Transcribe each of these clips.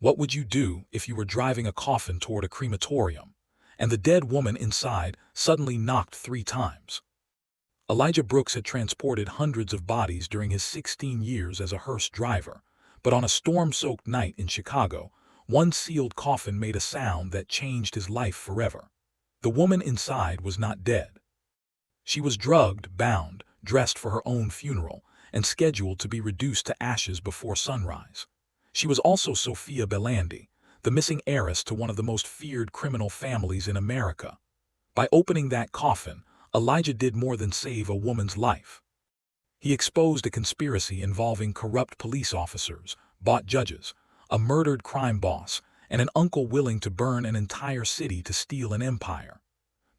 What would you do if you were driving a coffin toward a crematorium, and the dead woman inside suddenly knocked 3 times? Elijah Brooks had transported hundreds of bodies during his 16 years as a hearse driver, but on a storm-soaked night in Chicago, one sealed coffin made a sound that changed his life forever. The woman inside was not dead. She was drugged, bound, dressed for her own funeral, and scheduled to be reduced to ashes before sunrise. She was also Sofia Bellandi, the missing heiress to one of the most feared criminal families in America. By opening that coffin, Elijah did more than save a woman's life. He exposed a conspiracy involving corrupt police officers, bought judges, a murdered crime boss, and an uncle willing to burn an entire city to steal an empire.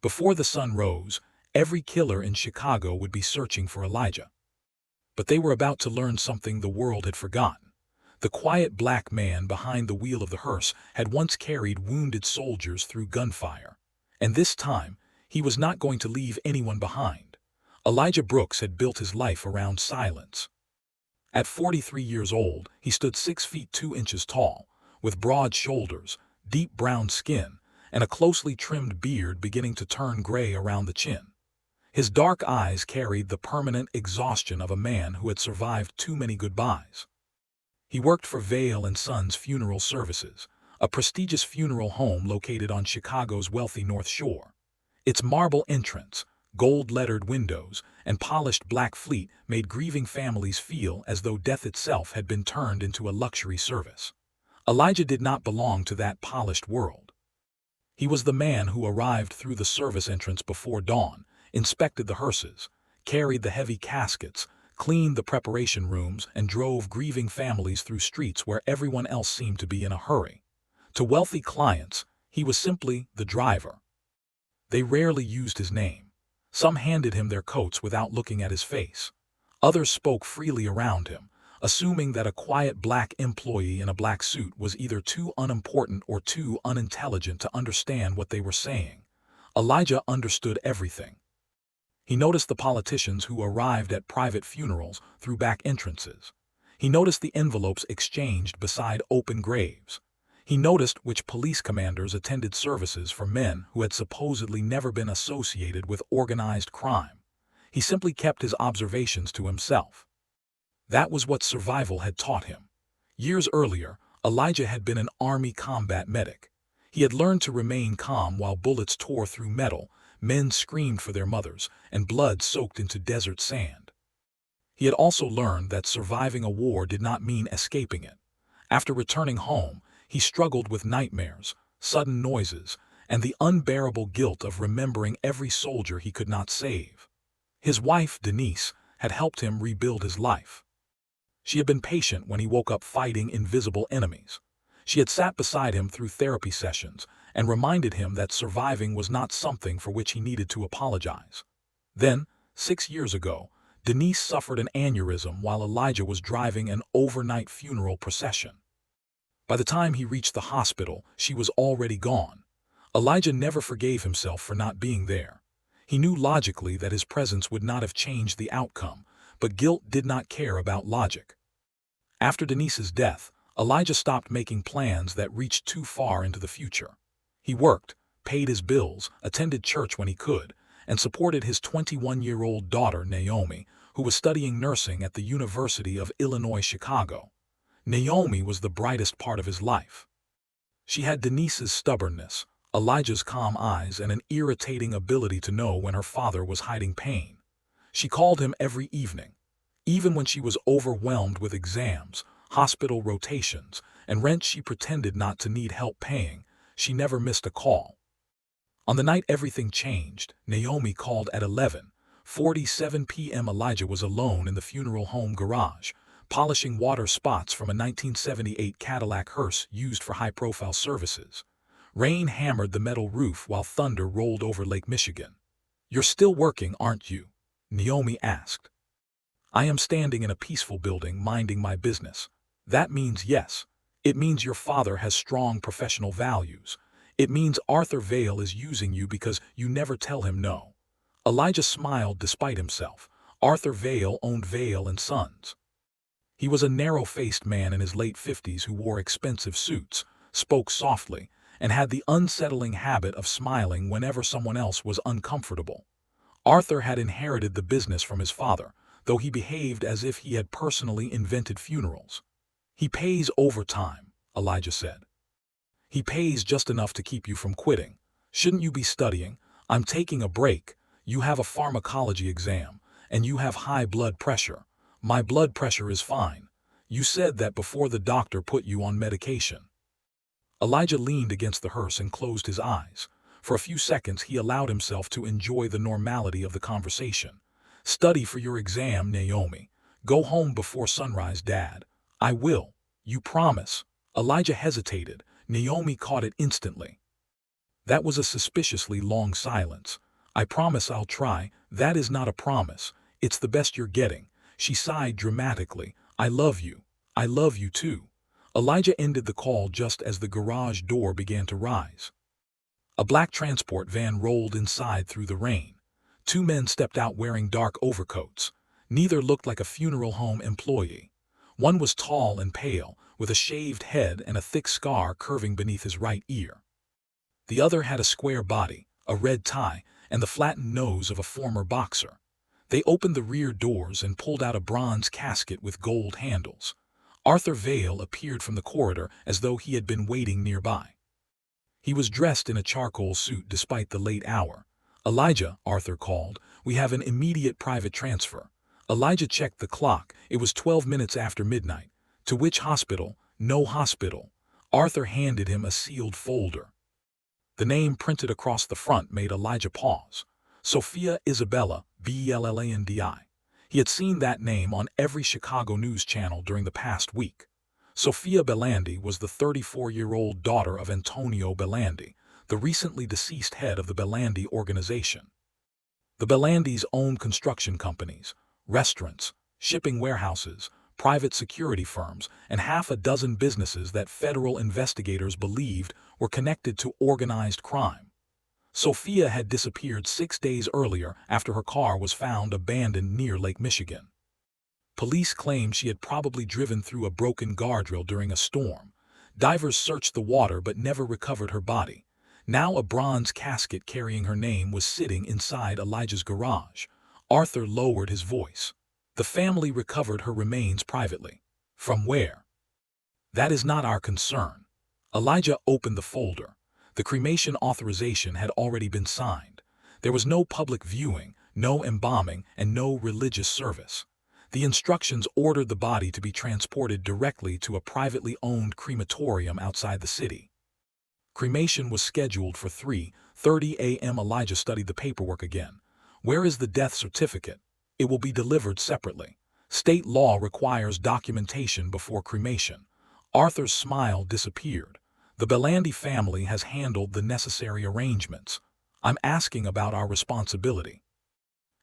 Before the sun rose, every killer in Chicago would be searching for Elijah. But they were about to learn something the world had forgotten. The quiet black man behind the wheel of the hearse had once carried wounded soldiers through gunfire. And this time, he was not going to leave anyone behind. Elijah Brooks had built his life around silence. At 43 years old, he stood 6 feet 2 inches tall, with broad shoulders, deep brown skin, and a closely trimmed beard beginning to turn gray around the chin. His dark eyes carried the permanent exhaustion of a man who had survived too many goodbyes. He worked for Vail & Sons Funeral Services, a prestigious funeral home located on Chicago's wealthy North Shore. Its marble entrance, gold-lettered windows, and polished black fleet made grieving families feel as though death itself had been turned into a luxury service. Elijah did not belong to that polished world. He was the man who arrived through the service entrance before dawn, inspected the hearses, carried the heavy caskets, cleaned the preparation rooms, and drove grieving families through streets where everyone else seemed to be in a hurry. To wealthy clients, he was simply the driver. They rarely used his name. Some handed him their coats without looking at his face. Others spoke freely around him, assuming that a quiet black employee in a black suit was either too unimportant or too unintelligent to understand what they were saying. Elijah understood everything. He noticed the politicians who arrived at private funerals through back entrances. He noticed the envelopes exchanged beside open graves. He noticed which police commanders attended services for men who had supposedly never been associated with organized crime. He simply kept his observations to himself. That was what survival had taught him. Years earlier, Elijah had been an army combat medic. He had learned to remain calm while bullets tore through metal, men screamed for their mothers, and blood soaked into desert sand. He had also learned that surviving a war did not mean escaping it. After returning home, he struggled with nightmares, sudden noises, and the unbearable guilt of remembering every soldier he could not save. His wife, Denise, had helped him rebuild his life. She had been patient when he woke up fighting invisible enemies. She had sat beside him through therapy sessions and reminded him that surviving was not something for which he needed to apologize. Then, 6 years ago, Denise suffered an aneurysm while Elijah was driving an overnight funeral procession. By the time he reached the hospital, she was already gone. Elijah never forgave himself for not being there. He knew logically that his presence would not have changed the outcome, but guilt did not care about logic. After Denise's death, Elijah stopped making plans that reached too far into the future. He worked, paid his bills, attended church when he could, and supported his 21-year-old daughter, Naomi, who was studying nursing at the University of Illinois, Chicago. Naomi was the brightest part of his life. She had Denise's stubbornness, Elijah's calm eyes, and an irritating ability to know when her father was hiding pain. She called him every evening. Even when she was overwhelmed with exams, hospital rotations, and rent she pretended not to need help paying, she never missed a call. On the night everything changed, Naomi called at 11:47 p.m. Elijah was alone in the funeral home garage, polishing water spots from a 1978 Cadillac hearse used for high-profile services. Rain hammered the metal roof while thunder rolled over Lake Michigan. "You're still working, aren't you?" Naomi asked. "I am standing in a peaceful building minding my business." "That means yes. It means your father has strong professional values. It means Arthur Vail is using you because you never tell him no." Elijah smiled despite himself. Arthur Vail owned Vail & Sons. He was a narrow-faced man in his late 50s who wore expensive suits, spoke softly, and had the unsettling habit of smiling whenever someone else was uncomfortable. Arthur had inherited the business from his father, though he behaved as if he had personally invented funerals. "He pays overtime," Elijah said. "He pays just enough to keep you from quitting. Shouldn't you be studying? I'm taking a break. You have a pharmacology exam, and you have high blood pressure. My blood pressure is fine. You said that before the doctor put you on medication." Elijah leaned against the hearse and closed his eyes. For a few seconds he allowed himself to enjoy the normality of the conversation. "Study for your exam, Naomi. Go home before sunrise, Dad." "I will. You promise?" Elijah hesitated. Naomi caught it instantly. That was a suspiciously long silence. "I promise I'll try." "That is not a promise. It's the best you're getting." She sighed dramatically. "I love you. I love you too." Elijah ended the call just as the garage door began to rise. A black transport van rolled inside through the rain. Two men stepped out wearing dark overcoats. Neither looked like a funeral home employee. One was tall and pale, with a shaved head and a thick scar curving beneath his right ear. The other had a square body, a red tie, and the flattened nose of a former boxer. They opened the rear doors and pulled out a bronze casket with gold handles. Arthur Vale appeared from the corridor as though he had been waiting nearby. He was dressed in a charcoal suit despite the late hour. "Elijah," Arthur called, "we have an immediate private transfer." Elijah checked the clock. It was 12 minutes after midnight. "To which hospital?" "No hospital." Arthur handed him a sealed folder. The name printed across the front made Elijah pause. Sofia Isabella, Bellandi. He had seen that name on every Chicago news channel during the past week. Sofia Bellandi was the 34-year-old daughter of Antonio Bellandi, the recently deceased head of the Bellandi organization. The Bellandis owned construction companies, restaurants, shipping warehouses, private security firms, and half a dozen businesses that federal investigators believed were connected to organized crime. Sofia had disappeared 6 days earlier after her car was found abandoned near Lake Michigan. Police claimed she had probably driven through a broken guardrail during a storm. Divers searched the water but never recovered her body. Now a bronze casket carrying her name was sitting inside Elijah's garage. Arthur lowered his voice. "The family recovered her remains privately." "From where?" "That is not our concern." Elijah opened the folder. The cremation authorization had already been signed. There was no public viewing, no embalming, and no religious service. The instructions ordered the body to be transported directly to a privately owned crematorium outside the city. Cremation was scheduled for 3:30 a.m. Elijah studied the paperwork again. "Where is the death certificate?" "It will be delivered separately. State law requires documentation before cremation." Arthur's smile disappeared. "The Bellandi family has handled the necessary arrangements. I'm asking about our responsibility."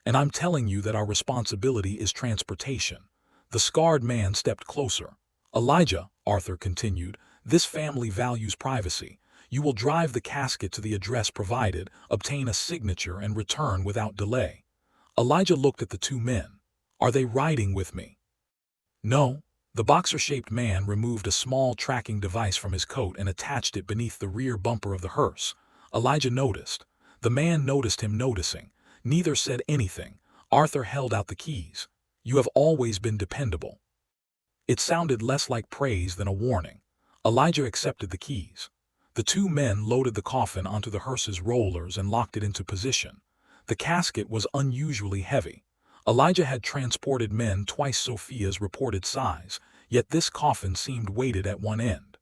"And I'm telling you that our responsibility is transportation." The scarred man stepped closer. "Elijah," Arthur continued, "this family values privacy. You will drive the casket to the address provided, obtain a signature, and return without delay." Elijah looked at the two men. "Are they riding with me?" "No." The boxer-shaped man removed a small tracking device from his coat and attached it beneath the rear bumper of the hearse. Elijah noticed. The man noticed him noticing. Neither said anything. Arthur held out the keys. "You have always been dependable." It sounded less like praise than a warning. Elijah accepted the keys. The two men loaded the coffin onto the hearse's rollers and locked it into position. The casket was unusually heavy. Elijah had transported men twice Sofia's reported size, yet this coffin seemed weighted at one end.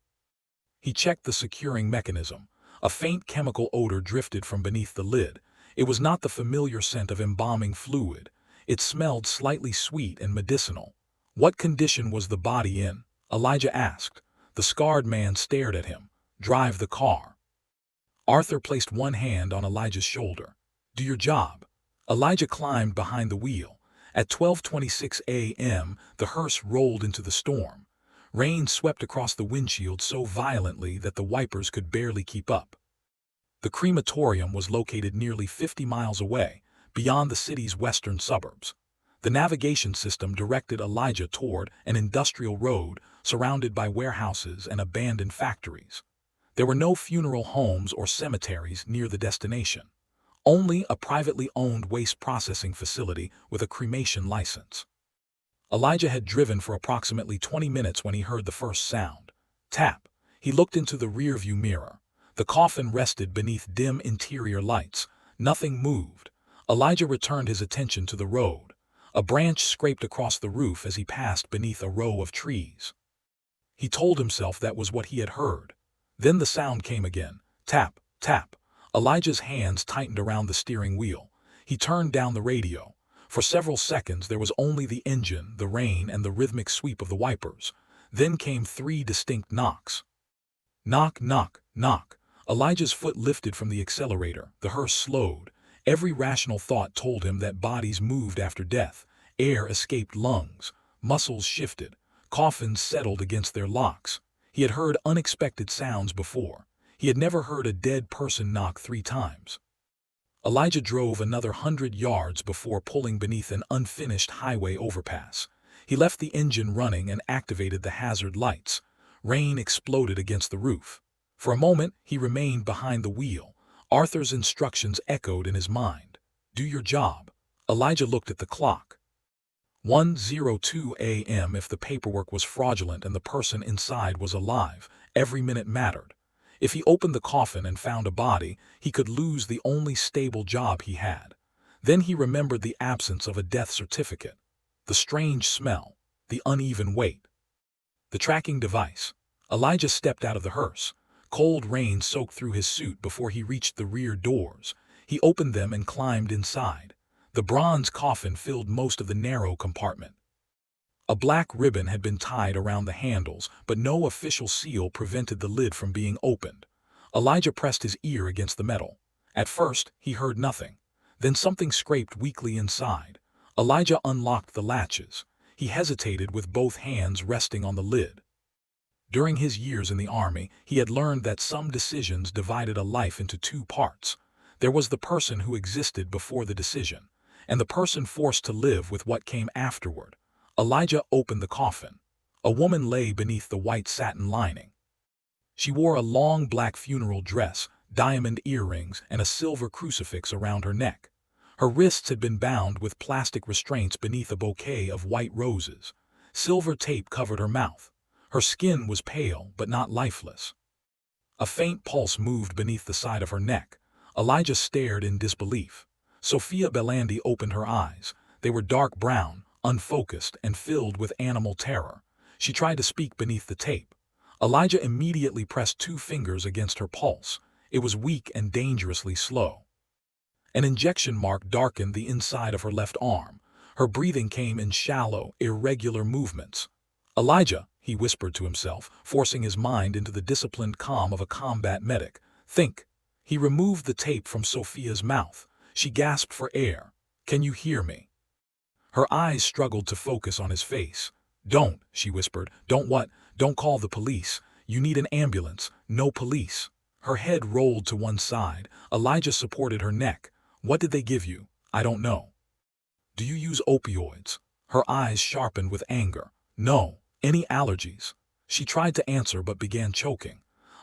He checked the securing mechanism. A faint chemical odor drifted from beneath the lid. It was not the familiar scent of embalming fluid. It smelled slightly sweet and medicinal. "What condition was the body in?" Elijah asked. The scarred man stared at him. "Drive the car." Arthur placed one hand on Elijah's shoulder. "Do your job." Elijah climbed behind the wheel. At 12:26 a.m., the hearse rolled into the storm. Rain swept across the windshield so violently that the wipers could barely keep up. The crematorium was located nearly 50 miles away, beyond the city's western suburbs. The navigation system directed Elijah toward an industrial road surrounded by warehouses and abandoned factories. There were no funeral homes or cemeteries near the destination, only a privately owned waste processing facility with a cremation license. Elijah had driven for approximately 20 minutes when he heard the first sound. Tap. He looked into the rearview mirror. The coffin rested beneath dim interior lights. Nothing moved. Elijah returned his attention to the road. A branch scraped across the roof as he passed beneath a row of trees. He told himself that was what he had heard. Then the sound came again. Tap, tap. Elijah's hands tightened around the steering wheel. He turned down the radio. For several seconds there was only the engine, the rain, and the rhythmic sweep of the wipers. Then came 3 distinct knocks. Knock, knock, knock. Elijah's foot lifted from the accelerator. The hearse slowed. Every rational thought told him that bodies moved after death. Air escaped lungs. Muscles shifted. Coffins settled against their locks. He had heard unexpected sounds before. He had never heard a dead person knock 3 times. Elijah drove another 100 yards before pulling beneath an unfinished highway overpass. He left the engine running and activated the hazard lights. Rain exploded against the roof. For a moment, he remained behind the wheel. Arthur's instructions echoed in his mind. Do your job. Elijah looked at the clock. 1:02 a.m. If the paperwork was fraudulent and the person inside was alive, every minute mattered. If he opened the coffin and found a body, he could lose the only stable job he had. Then he remembered the absence of a death certificate, the strange smell, the uneven weight. The tracking device. Elijah stepped out of the hearse. Cold rain soaked through his suit before he reached the rear doors. He opened them and climbed inside. The bronze coffin filled most of the narrow compartment. A black ribbon had been tied around the handles, but no official seal prevented the lid from being opened. Elijah pressed his ear against the metal. At first, he heard nothing. Then something scraped weakly inside. Elijah unlocked the latches. He hesitated with both hands resting on the lid. During his years in the army, he had learned that some decisions divided a life into 2 parts. There was the person who existed before the decision, and the person forced to live with what came afterward. Elijah opened the coffin. A woman lay beneath the white satin lining. She wore a long black funeral dress, diamond earrings, and a silver crucifix around her neck. Her wrists had been bound with plastic restraints beneath a bouquet of white roses. Silver tape covered her mouth. Her skin was pale but not lifeless. A faint pulse moved beneath the side of her neck. Elijah stared in disbelief. Sofia Bellandi opened her eyes. They were dark brown, unfocused, and filled with animal terror. She tried to speak beneath the tape. Elijah immediately pressed 2 fingers against her pulse. It was weak and dangerously slow. An injection mark darkened the inside of her left arm. Her breathing came in shallow, irregular movements. Elijah, he whispered to himself, forcing his mind into the disciplined calm of a combat medic. Think. He removed the tape from Sofia's mouth. She gasped for air. Can you hear me? Her eyes struggled to focus on his face. Don't, she whispered. Don't what? Don't call the police. You need an ambulance. No police. Her head rolled to one side. Elijah supported her neck. What did they give you? I don't know. Do you use opioids? Her eyes sharpened with anger. No. Any allergies? She tried to answer but began choking.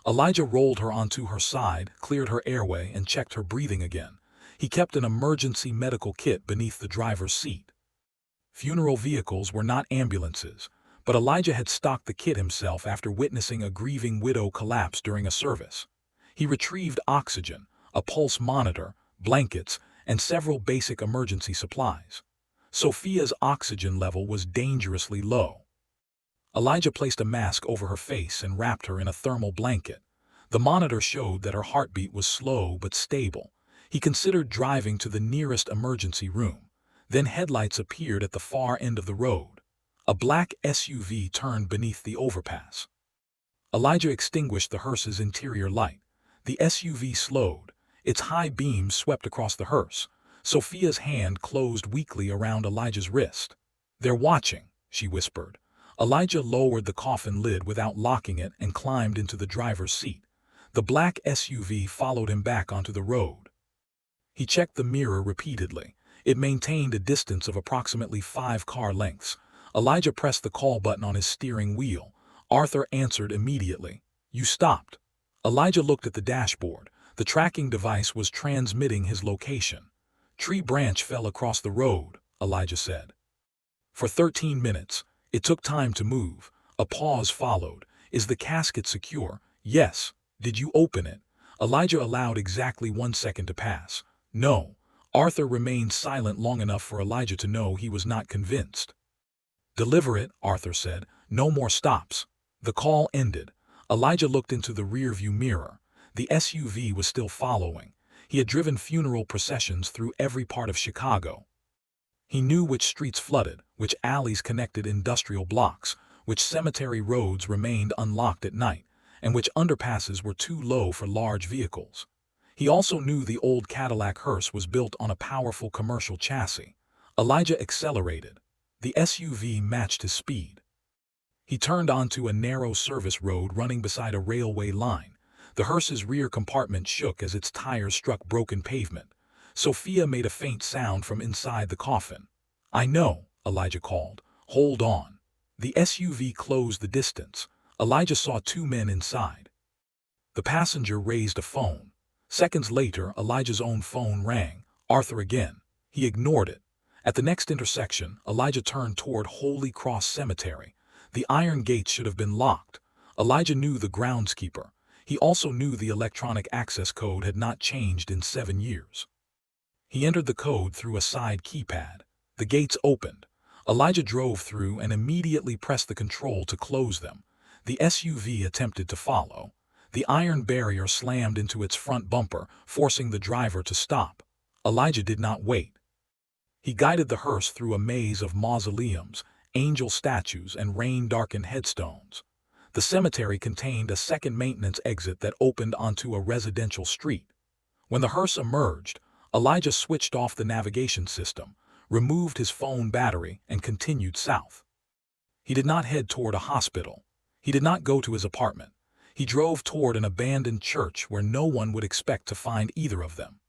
Elijah rolled her onto her side, cleared her airway, and checked her breathing again. He kept an emergency medical kit beneath the driver's seat. Funeral vehicles were not ambulances, but Elijah had stocked the kit himself after witnessing a grieving widow collapse during a service. He retrieved oxygen, a pulse monitor, blankets, and several basic emergency supplies. Sofia's oxygen level was dangerously low. Elijah placed a mask over her face and wrapped her in a thermal blanket. The monitor showed that her heartbeat was slow but stable. He considered driving to the nearest emergency room. Then headlights appeared at the far end of the road. A black SUV turned beneath the overpass. Elijah extinguished the hearse's interior light. The SUV slowed. Its high beams swept across the hearse. Sofia's hand closed weakly around Elijah's wrist. They're watching, she whispered. Elijah lowered the coffin lid without locking it and climbed into the driver's seat. The black SUV followed him back onto the road. He checked the mirror repeatedly. It maintained a distance of approximately 5 car lengths. Elijah pressed the call button on his steering wheel. Arthur answered immediately. "You stopped." Elijah looked at the dashboard. The tracking device was transmitting his location. "Tree branch fell across the road," Elijah said. For 13 minutes, it took time to move. A pause followed. "Is the casket secure?" "Yes." "Did you open it?" Elijah allowed exactly 1 second to pass. "No." Arthur remained silent long enough for Elijah to know he was not convinced. "Deliver it," Arthur said. "No more stops." The call ended. Elijah looked into the rearview mirror. The SUV was still following. He had driven funeral processions through every part of Chicago. He knew which streets flooded, which alleys connected industrial blocks, which cemetery roads remained unlocked at night, and which underpasses were too low for large vehicles. He also knew the old Cadillac hearse was built on a powerful commercial chassis. Elijah accelerated. The SUV matched his speed. He turned onto a narrow service road running beside a railway line. The hearse's rear compartment shook as its tires struck broken pavement. Sofia made a faint sound from inside the coffin. "I know," Elijah called. "Hold on." The SUV closed the distance. Elijah saw 2 men inside. The passenger raised a phone. Seconds later, Elijah's own phone rang. Arthur again. He ignored it. At the next intersection, Elijah turned toward Holy Cross Cemetery. The iron gates should have been locked. Elijah knew the groundskeeper. He also knew the electronic access code had not changed in 7 years. He entered the code through a side keypad. The gates opened. Elijah drove through and immediately pressed the control to close them. The SUV attempted to follow. The iron barrier slammed into its front bumper, forcing the driver to stop. Elijah did not wait. He guided the hearse through a maze of mausoleums, angel statues, and rain-darkened headstones. The cemetery contained a second maintenance exit that opened onto a residential street. When the hearse emerged, Elijah switched off the navigation system, removed his phone battery, and continued south. He did not head toward a hospital. He did not go to his apartment. He drove toward an abandoned church where no one would expect to find either of them.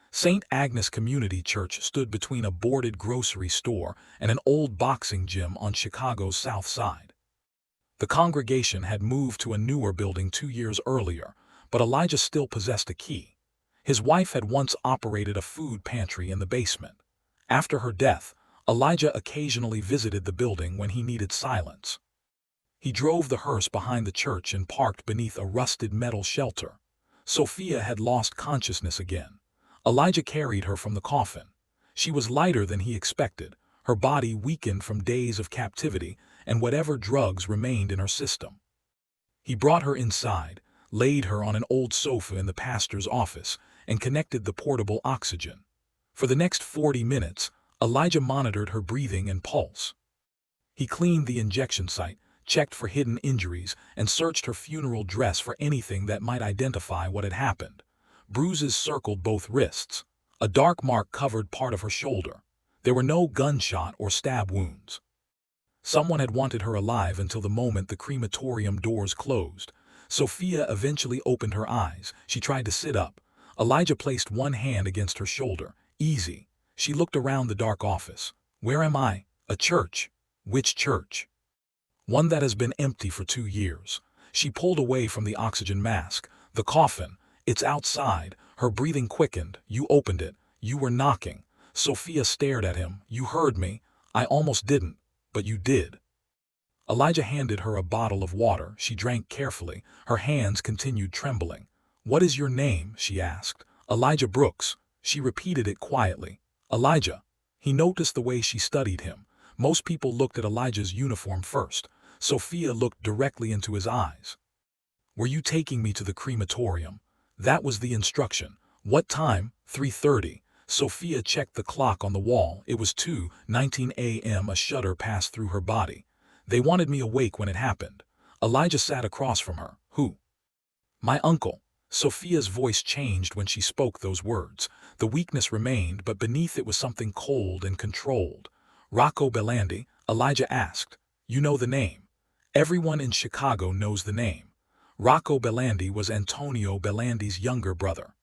St. Agnes Community Church stood between a boarded grocery store and an old boxing gym on Chicago's South Side. The congregation had moved to a newer building 2 years earlier, but Elijah still possessed a key. His wife had once operated a food pantry in the basement. After her death, Elijah occasionally visited the building when he needed silence. He drove the hearse behind the church and parked beneath a rusted metal shelter. Sofia had lost consciousness again. Elijah carried her from the coffin. She was lighter than he expected, her body weakened from days of captivity and whatever drugs remained in her system. He brought her inside, laid her on an old sofa in the pastor's office, and connected the portable oxygen. For the next 40 minutes, Elijah monitored her breathing and pulse. He cleaned the injection site, checked for hidden injuries, and searched her funeral dress for anything that might identify what had happened. Bruises circled both wrists. A dark mark covered part of her shoulder. There were no gunshot or stab wounds. Someone had wanted her alive until the moment the crematorium doors closed. Sofia eventually opened her eyes. She tried to sit up. Elijah placed one hand against her shoulder. "Easy." She looked around the dark office. "Where am I?" "A church." "Which church?" "One that has been empty for 2 years." She pulled away from the oxygen mask. "The coffin. It's outside." Her breathing quickened. "You opened it. You were knocking." Sofia stared at him. "You heard me." "I almost didn't, but you did." Elijah handed her a bottle of water. She drank carefully. Her hands continued trembling. "What is your name?" she asked. "Elijah Brooks." She repeated it quietly. "Elijah." He noticed the way she studied him. Most people looked at Elijah's uniform first. Sofia looked directly into his eyes. "Were you taking me to the crematorium?" "That was the instruction." "What time?" 3:30. Sofia checked the clock on the wall. It was 2:19 a.m. A shudder passed through her body. "They wanted me awake when it happened." Elijah sat across from her. "Who?" "My uncle." Sofia's voice changed when she spoke those words. The weakness remained, but beneath it was something cold and controlled. "Rocco Bellandi?" Elijah asked. "You know the name?" "Everyone in Chicago knows the name." Rocco Bellandi was Antonio Bellandi's younger brother.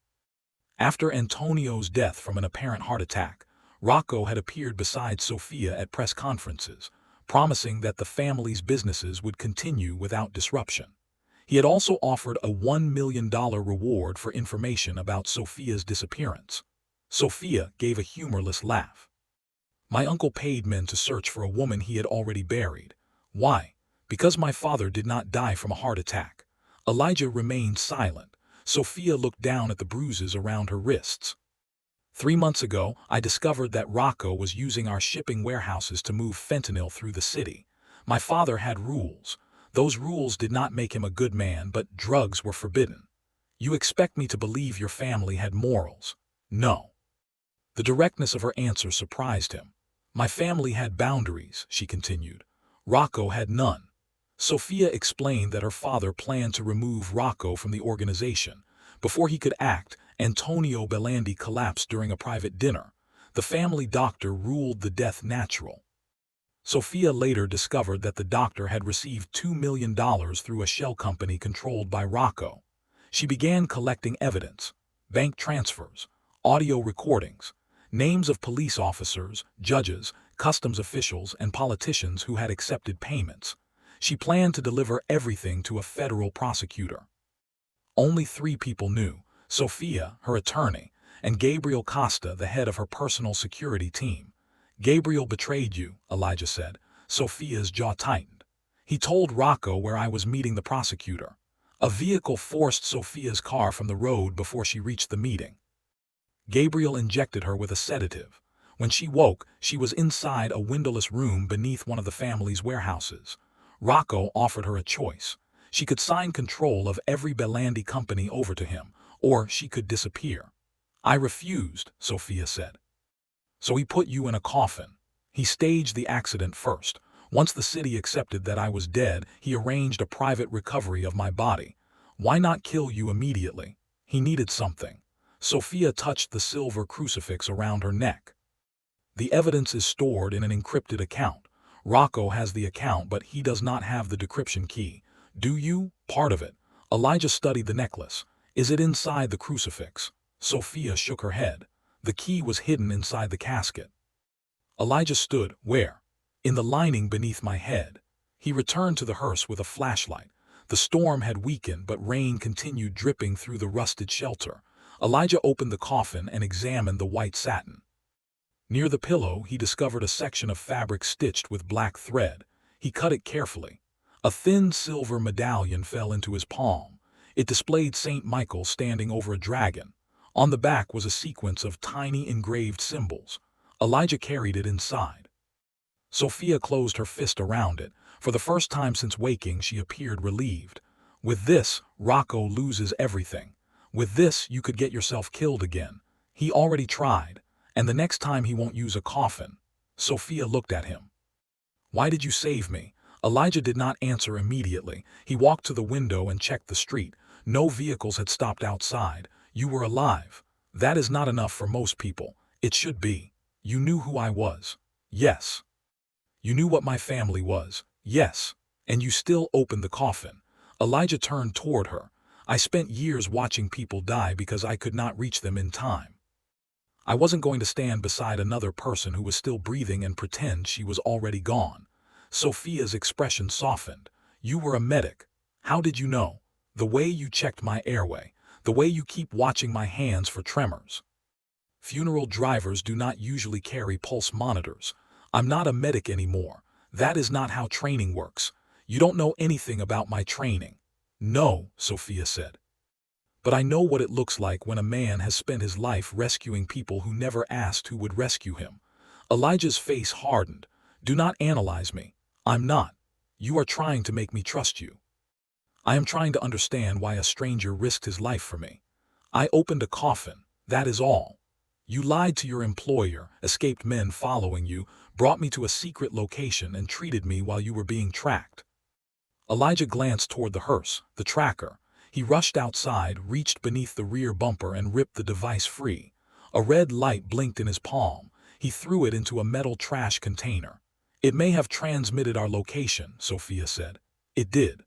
After Antonio's death from an apparent heart attack, Rocco had appeared beside Sofia at press conferences, promising that the family's businesses would continue without disruption. He had also offered a $1 million reward for information about Sofia's disappearance. Sofia gave a humorless laugh. My uncle paid men to search for a woman he had already buried. Why? Because my father did not die from a heart attack. Elijah remained silent. Sofia looked down at the bruises around her wrists. 3 months ago, I discovered that Rocco was using our shipping warehouses to move fentanyl through the city. My father had rules. Those rules did not make him a good man, but drugs were forbidden. You expect me to believe your family had morals? No. The directness of her answer surprised him. My family had boundaries, she continued. Rocco had none. Sofia explained that her father planned to remove Rocco from the organization. Before he could act, Antonio Bellandi collapsed during a private dinner. The family doctor ruled the death natural. Sofia later discovered that the doctor had received $2 million through a shell company controlled by Rocco. She began collecting evidence, bank transfers, audio recordings, names of police officers, judges, customs officials, and politicians who had accepted payments. She planned to deliver everything to a federal prosecutor. Only 3 people knew: Sofia, her attorney, and Gabriel Costa, the head of her personal security team. Gabriel betrayed you, Elijah said. Sofia's jaw tightened. He told Rocco where I was meeting the prosecutor. A vehicle forced Sofia's car from the road before she reached the meeting. Gabriel injected her with a sedative. When she woke, she was inside a windowless room beneath one of the family's warehouses. Rocco offered her a choice. She could sign control of every Bellandi company over to him, or she could disappear. I refused, Sofia said. So he put you in a coffin. He staged the accident first. Once the city accepted that I was dead, he arranged a private recovery of my body. Why not kill you immediately? He needed something. Sofia touched the silver crucifix around her neck. The evidence is stored in an encrypted account. Rocco has the account, but he does not have the decryption key. Do you? Part of it. Elijah studied the necklace. Is it inside the crucifix? Sofia shook her head. The key was hidden inside the casket. Elijah stood. Where? In the lining beneath my head. He returned to the hearse with a flashlight. The storm had weakened, but rain continued dripping through the rusted shelter. Elijah opened the coffin and examined the white satin. Near the pillow, he discovered a section of fabric stitched with black thread. He cut it carefully. A thin silver medallion fell into his palm. It displayed Saint Michael standing over a dragon. On the back was a sequence of tiny engraved symbols. Elijah carried it inside. Sofia closed her fist around it. For the first time since waking, she appeared relieved. With this, Rocco loses everything. With this, you could get yourself killed again. He already tried, and the next time he won't use a coffin. Sofia looked at him. Why did you save me? Elijah did not answer immediately. He walked to the window and checked the street. No vehicles had stopped outside. You were alive. That is not enough for most people. It should be. You knew who I was. Yes. You knew what my family was. Yes. And you still opened the coffin. Elijah turned toward her. I spent years watching people die because I could not reach them in time. I wasn't going to stand beside another person who was still breathing and pretend she was already gone. Sofia's expression softened. You were a medic. How did you know? The way you checked my airway. The way you keep watching my hands for tremors. Funeral drivers do not usually carry pulse monitors. I'm not a medic anymore. That is not how training works. You don't know anything about my training. No, Sofia said. But I know what it looks like when a man has spent his life rescuing people who never asked who would rescue him. Elijah's face hardened. Do not analyze me. I'm not. You are trying to make me trust you. I am trying to understand why a stranger risked his life for me. I opened a coffin. That is all. You lied to your employer, escaped men following you, brought me to a secret location and treated me while you were being tracked. Elijah glanced toward the hearse, the tracker. He rushed outside, reached beneath the rear bumper and ripped the device free. A red light blinked in his palm. He threw it into a metal trash container. It may have transmitted our location, Sofia said. It did.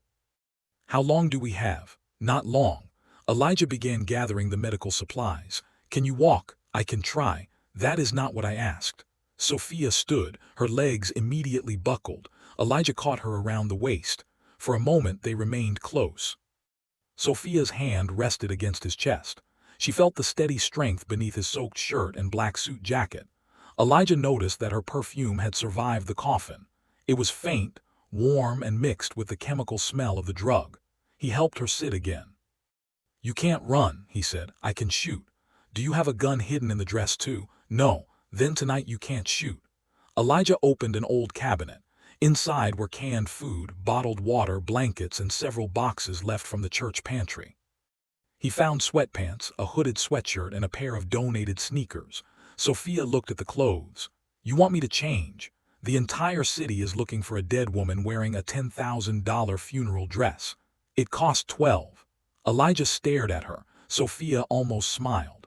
How long do we have? Not long. Elijah began gathering the medical supplies. Can you walk? I can try. That is not what I asked. Sofia stood, her legs immediately buckled. Elijah caught her around the waist. For a moment they remained close. Sofia's hand rested against his chest. She felt the steady strength beneath his soaked shirt and black suit jacket. Elijah noticed that her perfume had survived the coffin. It was faint, warm, and mixed with the chemical smell of the drug. He helped her sit again. "You can't run," he said. "I can shoot. Do you have a gun hidden in the dress too?" "No. Then tonight you can't shoot." Elijah opened an old cabinet. Inside were canned food, bottled water, blankets, and several boxes left from the church pantry. He found sweatpants, a hooded sweatshirt, and a pair of donated sneakers. Sofia looked at the clothes. "You want me to change? The entire city is looking for a dead woman wearing a $10,000 funeral dress. It cost 12. Elijah stared at her. Sofia almost smiled.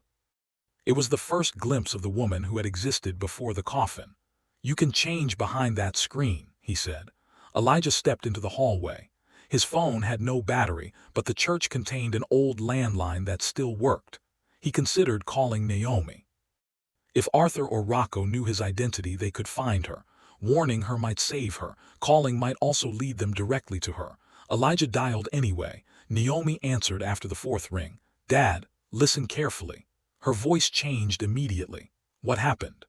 It was the first glimpse of the woman who had existed before the coffin. "You can change behind that screen," he said. Elijah stepped into the hallway. His phone had no battery, but the church contained an old landline that still worked. He considered calling Naomi. If Arthur or Rocco knew his identity, they could find her. Warning her might save her. Calling might also lead them directly to her. Elijah dialed anyway. Naomi answered after the fourth ring. "Dad, listen carefully." Her voice changed immediately. "What happened?"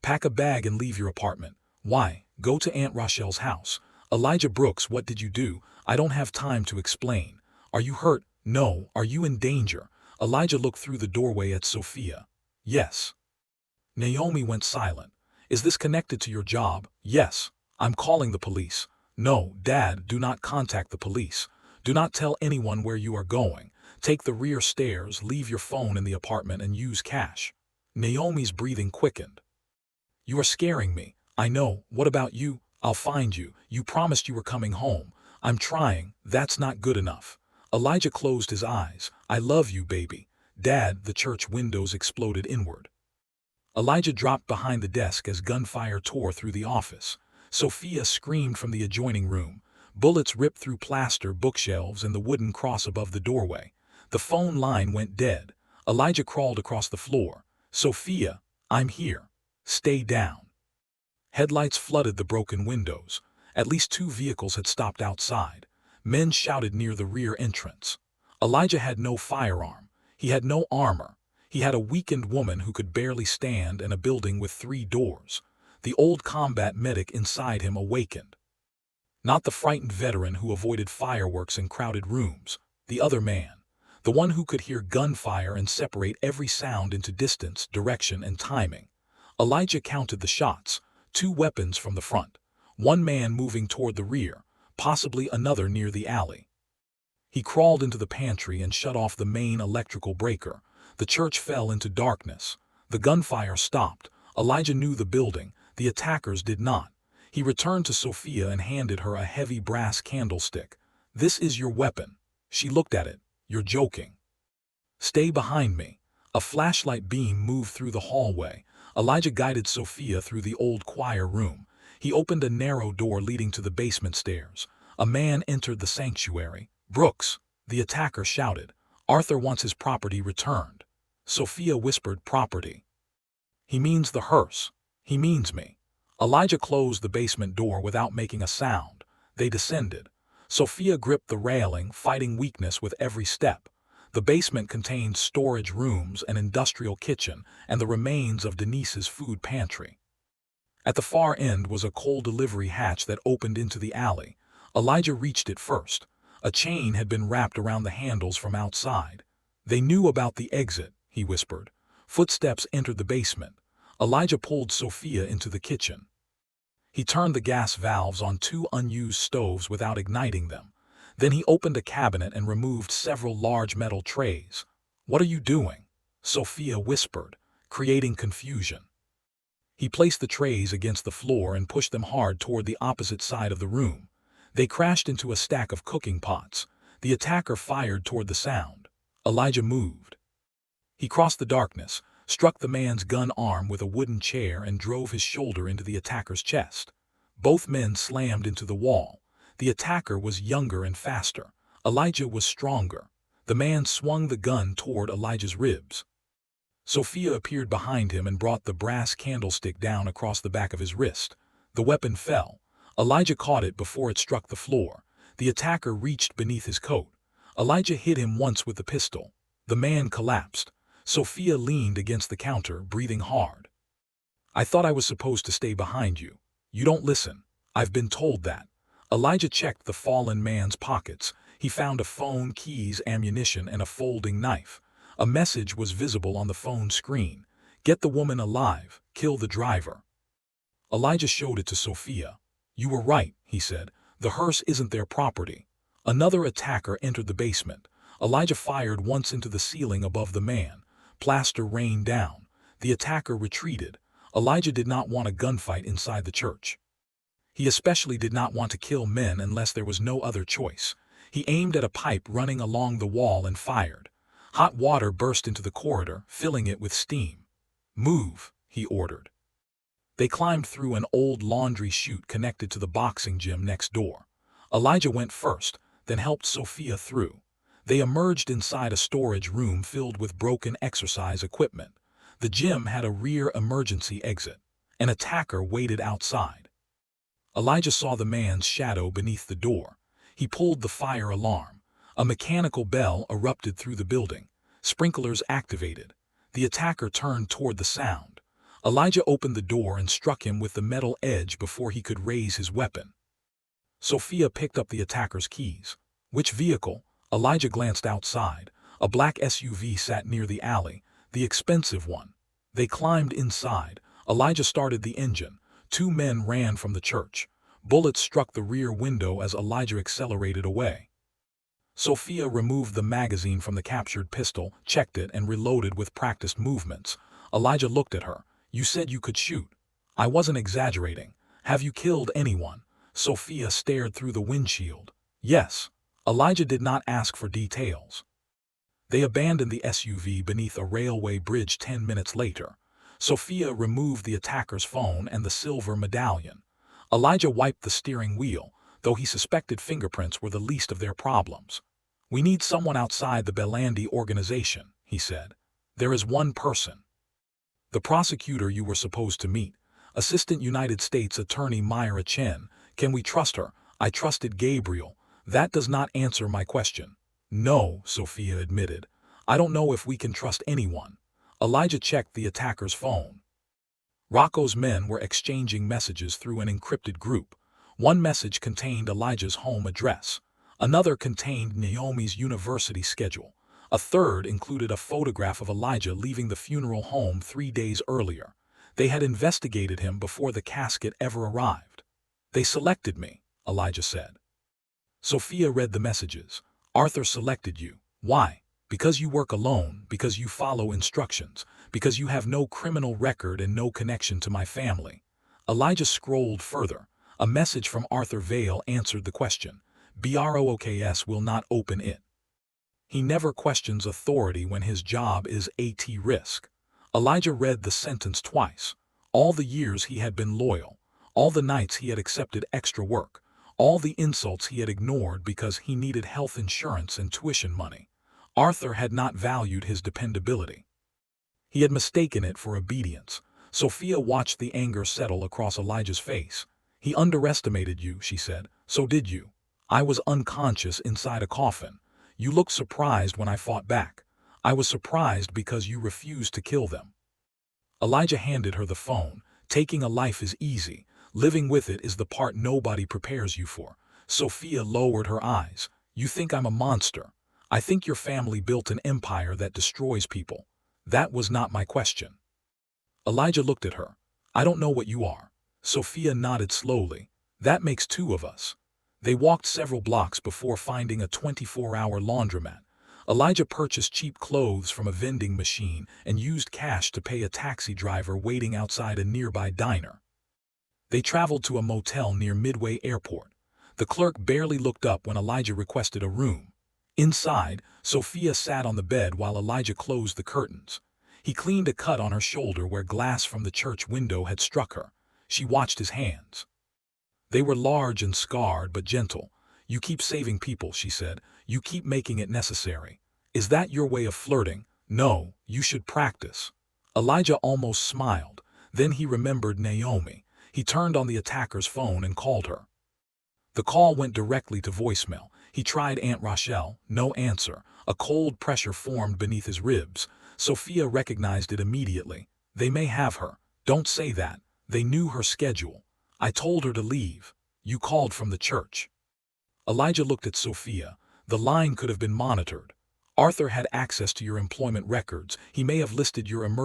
"Pack a bag and leave your apartment." "Why?" "Go to Aunt Rochelle's house." "Elijah Brooks, what did you do?" "I don't have time to explain." "Are you hurt?" "No." "Are you in danger?" Elijah looked through the doorway at Sofia. "Yes." Naomi went silent. "Is this connected to your job?" "Yes." "I'm calling the police." "No, Dad, do not contact the police. Do not tell anyone where you are going. Take the rear stairs, leave your phone in the apartment, and use cash." Naomi's breathing quickened. "You are scaring me." "I know. What about you?" "I'll find you. You promised you were coming home." "I'm trying. That's not good enough." Elijah closed his eyes. "I love you, baby." "Dad," the church windows exploded inward. Elijah dropped behind the desk as gunfire tore through the office. Sofia screamed from the adjoining room. Bullets ripped through plaster, bookshelves, and the wooden cross above the doorway. The phone line went dead. Elijah crawled across the floor. "Sofia, I'm here. Stay down." Headlights flooded the broken windows. At least 2 vehicles had stopped outside. Men shouted near the rear entrance. Elijah had no firearm. He had no armor. He had a weakened woman who could barely stand and a building with 3 doors. The old combat medic inside him awakened. Not the frightened veteran who avoided fireworks in crowded rooms. The other man. The one who could hear gunfire and separate every sound into distance, direction, and timing. Elijah counted the shots. 2 weapons from the front. 1 man moving toward the rear, possibly another near the alley. He crawled into the pantry and shut off the main electrical breaker. The church fell into darkness. The gunfire stopped. Elijah knew the building. The attackers did not. He returned to Sofia and handed her a heavy brass candlestick. "This is your weapon." She looked at it. "You're joking." "Stay behind me." A flashlight beam moved through the hallway. Elijah guided Sofia through the old choir room. He opened a narrow door leading to the basement stairs. A man entered the sanctuary. "Brooks," the attacker shouted. "Arthur wants his property returned." Sofia whispered, "Property?" "He means the hearse. He means me." Elijah closed the basement door without making a sound. They descended. Sofia gripped the railing, fighting weakness with every step. The basement contained storage rooms, an industrial kitchen, and the remains of Denise's food pantry. At the far end was a coal delivery hatch that opened into the alley. Elijah reached it first. A chain had been wrapped around the handles from outside. "They knew about the exit," he whispered. Footsteps entered the basement. Elijah pulled Sofia into the kitchen. He turned the gas valves on 2 unused stoves without igniting them. Then he opened a cabinet and removed several large metal trays. "What are you doing?" Sofia whispered, creating confusion. He placed the trays against the floor and pushed them hard toward the opposite side of the room. They crashed into a stack of cooking pots. The attacker fired toward the sound. Elijah moved. He crossed the darkness, struck the man's gun arm with a wooden chair, and drove his shoulder into the attacker's chest. Both men slammed into the wall. The attacker was younger and faster. Elijah was stronger. The man swung the gun toward Elijah's ribs. Sofia appeared behind him and brought the brass candlestick down across the back of his wrist. The weapon fell. Elijah caught it before it struck the floor. The attacker reached beneath his coat. Elijah hit him once with the pistol. The man collapsed. Sofia leaned against the counter, breathing hard. I thought I was supposed to stay behind you. You don't listen. I've been told that. Elijah checked the fallen man's pockets. He found a phone, keys, ammunition, and a folding knife. A message was visible on the phone screen. Get the woman alive. Kill the driver. Elijah showed it to Sofia. You were right, he said. The hearse isn't their property. Another attacker entered the basement. Elijah fired once into the ceiling above the man. Plaster rained down. The attacker retreated. Elijah did not want a gunfight inside the church. He especially did not want to kill men unless there was no other choice. He aimed at a pipe running along the wall and fired. Hot water burst into the corridor, filling it with steam. Move, he ordered. They climbed through an old laundry chute connected to the boxing gym next door. Elijah went first, then helped Sofia through. They emerged inside a storage room filled with broken exercise equipment. The gym had a rear emergency exit. An attacker waited outside. Elijah saw the man's shadow beneath the door. He pulled the fire alarm. A mechanical bell erupted through the building. Sprinklers activated. The attacker turned toward the sound. Elijah opened the door and struck him with the metal edge before he could raise his weapon. Sofia picked up the attacker's keys. Which vehicle? Elijah glanced outside. A black SUV sat near the alley, the expensive one. They climbed inside. Elijah started the engine. Two men ran from the church. Bullets struck the rear window as Elijah accelerated away. Sofia removed the magazine from the captured pistol, checked it, and reloaded with practiced movements. Elijah looked at her. You said you could shoot. I wasn't exaggerating. Have you killed anyone? Sofia stared through the windshield. Yes. Elijah did not ask for details. They abandoned the SUV beneath a railway bridge 10 minutes later. Sofia removed the attacker's phone and the silver medallion. Elijah wiped the steering wheel, though he suspected fingerprints were the least of their problems. We need someone outside the Bellandi organization, he said. There is one person. The prosecutor you were supposed to meet, Assistant United States Attorney Myra Chen. Can we trust her? I trusted Gabriel. That does not answer my question. No, Sofia admitted. I don't know if we can trust anyone. Elijah checked the attacker's phone. Rocco's men were exchanging messages through an encrypted group. One message contained Elijah's home address. Another contained Naomi's university schedule. A third included a photograph of Elijah leaving the funeral home 3 days earlier. They had investigated him before the casket ever arrived. They selected me, Elijah said. Sofia read the messages. Arthur selected you. Why? Because you work alone, because you follow instructions, because you have no criminal record and no connection to my family. Elijah scrolled further. A message from Arthur Vale answered the question. BROOKS will not open it. He never questions authority when his job is at risk. Elijah read the sentence twice. All the years he had been loyal. All the nights he had accepted extra work. All the insults he had ignored because he needed health insurance and tuition money. Arthur had not valued his dependability. He had mistaken it for obedience. Sofia watched the anger settle across Elijah's face. He underestimated you, she said. So did you. I was unconscious inside a coffin. You looked surprised when I fought back. I was surprised because you refused to kill them. Elijah handed her the phone. Taking a life is easy. Living with it is the part nobody prepares you for. Sofia lowered her eyes. You think I'm a monster. I think your family built an empire that destroys people. That was not my question. Elijah looked at her. I don't know what you are. Sofia nodded slowly. That makes two of us. They walked several blocks before finding a 24-hour laundromat. Elijah purchased cheap clothes from a vending machine and used cash to pay a taxi driver waiting outside a nearby diner. They traveled to a motel near Midway Airport. The clerk barely looked up when Elijah requested a room. Inside, Sofia sat on the bed while Elijah closed the curtains. He cleaned a cut on her shoulder where glass from the church window had struck her. She watched his hands. They were large and scarred but gentle. You keep saving people, she said. You keep making it necessary. Is that your way of flirting? No, you should practice. Elijah almost smiled. Then he remembered Naomi. He turned on the attacker's phone and called her. The call went directly to voicemail. He tried Aunt Rochelle, no answer. A cold pressure formed beneath his ribs. Sofia recognized it immediately. They may have her. Don't say that. They knew her schedule. I told her to leave. You called from the church. Elijah looked at Sofia. The line could have been monitored. Arthur had access to your employment records. He may have listed your emergency